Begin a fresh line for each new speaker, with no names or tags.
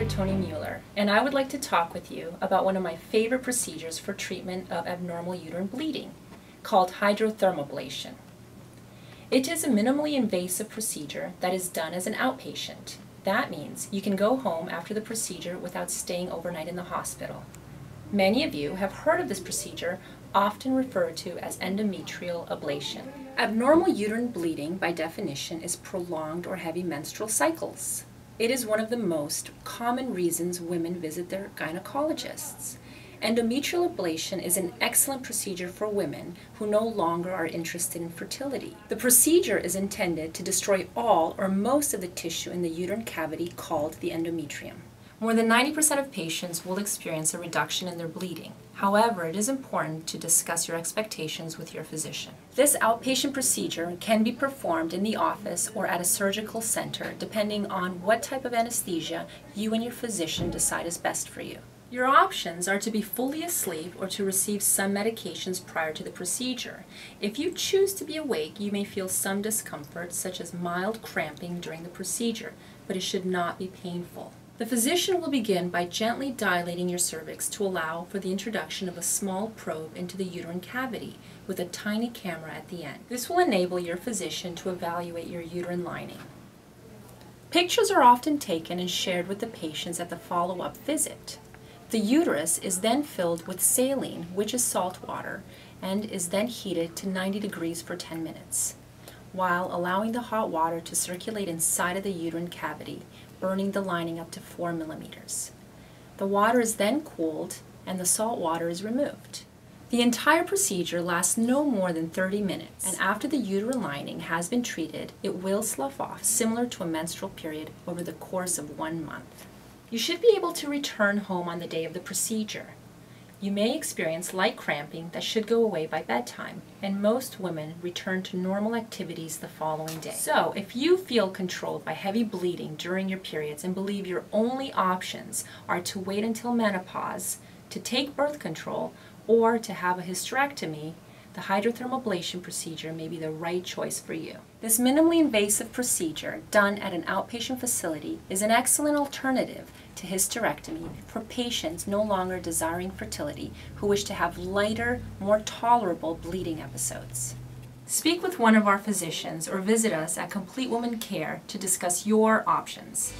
Tony Mueller, and I would like to talk with you about one of my favorite procedures for treatment of abnormal uterine bleeding, called hydrotermablation. It is a minimally invasive procedure that is done as an outpatient. That means you can go home after the procedure without staying overnight in the hospital. Many of you have heard of this procedure, often referred to as endometrial ablation. Abnormal uterine bleeding, by definition, is prolonged or heavy menstrual cycles. It is one of the most common reasons women visit their gynecologists. Endometrial ablation is an excellent procedure for women who no longer are interested in fertility. The procedure is intended to destroy all or most of the tissue in the uterine cavity called the endometrium. More than 90% of patients will experience a reduction in their bleeding. However, it is important to discuss your expectations with your physician. This outpatient procedure can be performed in the office or at a surgical center, depending on what type of anesthesia you and your physician decide is best for you. Your options are to be fully asleep or to receive some medications prior to the procedure. If you choose to be awake, you may feel some discomfort, such as mild cramping during the procedure, but it should not be painful. The physician will begin by gently dilating your cervix to allow for the introduction of a small probe into the uterine cavity with a tiny camera at the end. This will enable your physician to evaluate your uterine lining. Pictures are often taken and shared with the patients at the follow-up visit. The uterus is then filled with saline, which is salt water, and is then heated to 90 degrees for 10 minutes, while allowing the hot water to circulate inside of the uterine cavity, burning the lining up to 4 millimeters. The water is then cooled and the salt water is removed. The entire procedure lasts no more than 30 minutes, and after the uterine lining has been treated, it will slough off, similar to a menstrual period, over the course of 1 month. You should be able to return home on the day of the procedure. You may experience light cramping that should go away by bedtime, and most women return to normal activities the following day. So, if you feel controlled by heavy bleeding during your periods and believe your only options are to wait until menopause, to take birth control, or to have a hysterectomy, the hydrotermablation procedure may be the right choice for you. This minimally invasive procedure, done at an outpatient facility, is an excellent alternative to hysterectomy for patients no longer desiring fertility who wish to have lighter, more tolerable bleeding episodes. Speak with one of our physicians or visit us at Complete Woman Care to discuss your options.